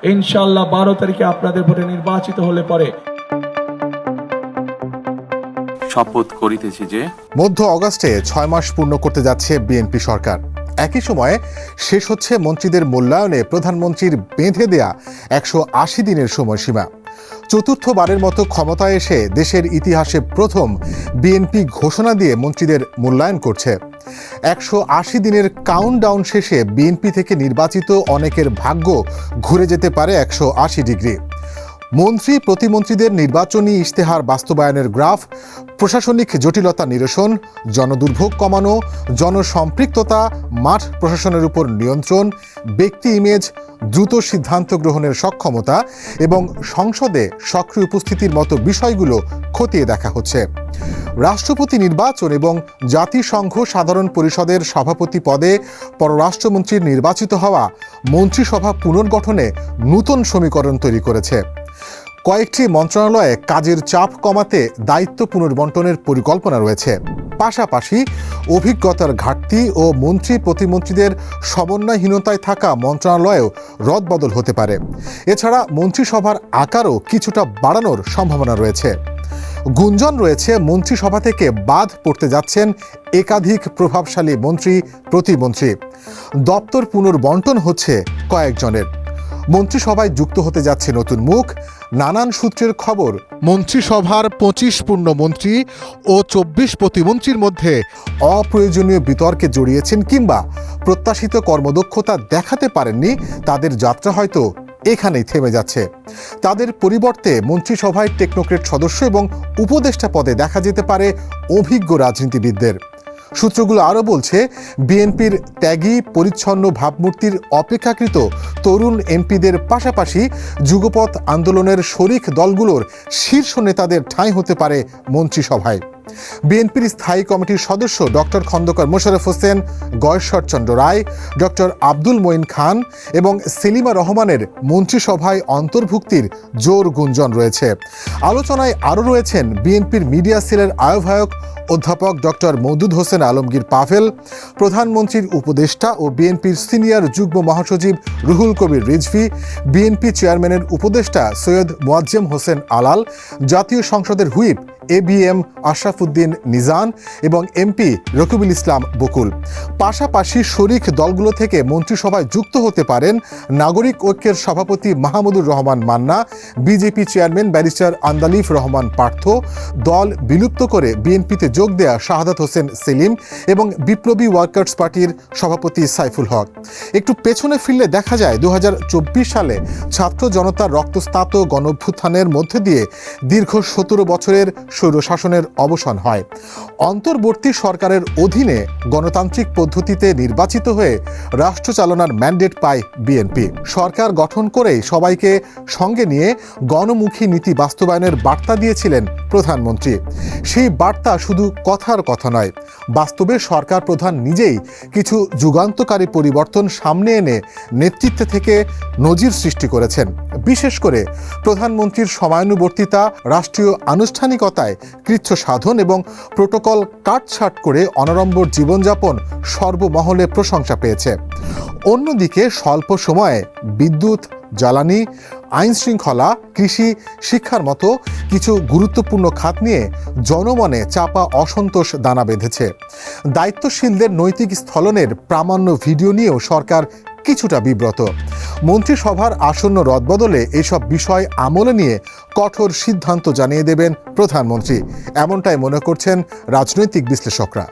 ইনশাআল্লাহ 12 তারিখে আপনাদের ভোটে নির্বাচিত হলে পরে শপথ করিতেছি যে মধ্য অগাস্টে 6 মাস পূর্ণ করতে যাচ্ছে বিএনপি সরকার। একই সময়ে শেষ হচ্ছে মন্ত্রীদের মূল্যায়নে প্রধানমন্ত্রীর বেঁধে দেয়া 180 দিনের সময়সীমা। চতুর্থবারের মতো ক্ষমতায় এসে দেশের ইতিহাসে প্রথম বিএনপি ঘোষণা দিয়ে মন্ত্রীদের মূল্যায়ন করছে। 180 দিনের কাউন্টডাউন শেষে বিএনপি থেকে নির্বাচিত অনেকের ভাগ্য ঘুরে যেতে পারে 180 ডিগ্রি। মন্ত্রী প্রতিমন্ত্রীদের নির্বাচনী ইশতেহার বাস্তবায়নের গ্রাফ, প্রশাসনিক জটিলতা নিরসন, জনদুর্ভোগ কমানো, জনসম্পৃক্ততা, মাঠ প্রশাসনের উপর নিয়ন্ত্রণ, ব্যক্তি ইমেজ, দ্রুত সিদ্ধান্ত গ্রহণের সক্ষমতা এবং সংসদে সক্রিয় উপস্থিতির মতো বিষয়গুলো খতিয়ে দেখা হচ্ছে। রাষ্ট্রপতি নির্বাচন এবং জাতিসংঘ সাধারণ পরিষদের সভাপতি পদে পররাষ্ট্রমন্ত্রীর নির্বাচিত হওয়া মন্ত্রিসভা পুনর্গঠনে নতুন সমীকরণ তৈরি করেছে। কয়েকটি মন্ত্রণালয়ে কাজের চাপ কমাতে দায়িত্ব পুনর্বণ্টনের পরিকল্পনা রয়েছে। পাশাপাশি অভিজ্ঞতার ঘাটতি ও মন্ত্রী প্রতিমন্ত্রীদের সমন্বয়হীনতায় থাকা মন্ত্রণালয়েও রদবদল হতে পারে। এছাড়া মন্ত্রিসভার আকারও কিছুটা বাড়ানোর সম্ভাবনা রয়েছে। গুঞ্জন রয়েছে মন্ত্রিসভা থেকে বাদ পড়তে যাচ্ছেন একাধিক প্রভাবশালী মন্ত্রী প্রতিমন্ত্রী। দপ্তর পুনর্বণ্টন হচ্ছে কয়েকজনের। মন্ত্রিসভায় যুক্ত হতে যাচ্ছে নতুন মুখ। নানান সূত্রের খবর, মন্ত্রিসভার 25 পূর্ণমন্ত্রী ও 24 প্রতিমন্ত্রীর মধ্যে অপ্রয়োজনীয় বিতর্কে জড়িয়েছেন কিংবা প্রত্যাশিত কর্মদক্ষতা দেখাতে পারেননি। তাদের যাত্রা হয়তো এখানেই থেমে যাচ্ছে। তাদের পরিবর্তে মন্ত্রিসভায় টেকনোক্রেট সদস্য এবং উপদেষ্টা পদে দেখা যেতে পারে অভিজ্ঞ রাজনীতিবিদদের। সূত্রগুলো আরও বলছে, বিএনপির ত্যাগী পরিচ্ছন্ন ভাবমূর্তির অপেক্ষাকৃত তরুণ এমপিদের পাশাপাশি যুগপৎ আন্দোলনের শরিক দলগুলোর শীর্ষ নেতাদের ঠাঁই হতে পারে মন্ত্রিসভায়। বিএনপির স্থায়ী কমিটির সদস্য ডক্টর খন্দকার মোশাররফ হোসেন, গয়েশ্বরচন্দ্র রায়, ডক্টর আব্দুল মঈন খান এবং সেলিমা রহমানের মন্ত্রিসভায় অন্তর্ভুক্তির জোর গুঞ্জন রয়েছে। আলোচনায় আরও রয়েছেন বিএনপির মিডিয়া সেলের আহ্বায়ক অধ্যাপক ডক্টর মওদুদ হোসেন আলমগীর পাভেল, প্রধানমন্ত্রীর উপদেষ্টা ও বিএনপির সিনিয়র যুগ্ম মহাসচিব রুহুল কবির রিজভী, বিএনপি চেয়ারম্যানের উপদেষ্টা সৈয়দ মোয়াজ্জেম হোসেন আলাল, জাতীয় সংসদের হুইপ ABM আশরাফুদ্দিন নিজান এবং এমপি রকিবুল ইসলাম বকুল। পাশাপাশি শরিক দলগুলো থেকে মন্ত্রিসভায় যুক্ত হতে পারেন নাগরিক ঐক্যের সভাপতি Mahmudur Rahman Manna, BJP chairman barrister Andaleeve Rahman Partho, দল বিলুপ্ত করে বিএনপিতে যোগ দেয়া শাহাদাত হোসেন সেলিম এবং বিপ্লবী ওয়ার্কার্স পার্টির সভাপতি সাইফুল হক। একটু পেছনে ফিরলে দেখা যায় 2024 সালে ছাত্র জনতার রক্তস্নাত গণঅভ্যুত্থানের মধ্যে দিয়ে দীর্ঘ 17 বছরের স্বৈরশাসনের অবসান হয়। অন্তর্বর্তী সরকারের অধীনে গণতান্ত্রিক পদ্ধতিতে নির্বাচিত হয়ে রাষ্ট্র চালনার ম্যান্ডেট পায় বিএনপি। সরকার গঠন করেই সবাইকে সঙ্গে নিয়ে গণমুখী নীতি বাস্তবায়নের বার্তা দিয়েছিলেন প্রধানমন্ত্রী। সেই বার্তা শুধু কথার কথা নয়, বাস্তবে সরকার প্রধান নিজেই কিছু যুগান্তকারী পরিবর্তন সামনে এনে নেতৃত্বে থেকে নজির সৃষ্টি করেছেন। বিশেষ করে প্রধানমন্ত্রীর সময়ানুবর্তিতা, রাষ্ট্রীয় আনুষ্ঠানিকতায় কৃচ্ছ সাধন এবং প্রোটোকল কাটছাঁট করে অনাড়ম্বর জীবনযাপন সর্বমহলে প্রশংসা পেয়েছে। অন্যদিকে স্বল্প সময়ে বিদ্যুৎ, জ্বালানি, আইন শৃঙ্খলা, কৃষি, শিক্ষার মতো কিছু গুরুত্বপূর্ণ খাত নিয়ে জনমনে চাপা অসন্তোষ দানা বেঁধেছে। দায়িত্বশীলদের নৈতিক স্থলনের প্রামাণ্য ভিডিও নিয়েও সরকার কিছুটা বিব্রত। মন্ত্রিসভার আসন্ন রদবদলে এইসব বিষয় আমলে নিয়ে কঠোর সিদ্ধান্ত জানিয়ে দেবেন প্রধানমন্ত্রী, এমনটাই মনে করছেন রাজনৈতিক বিশ্লেষকরা।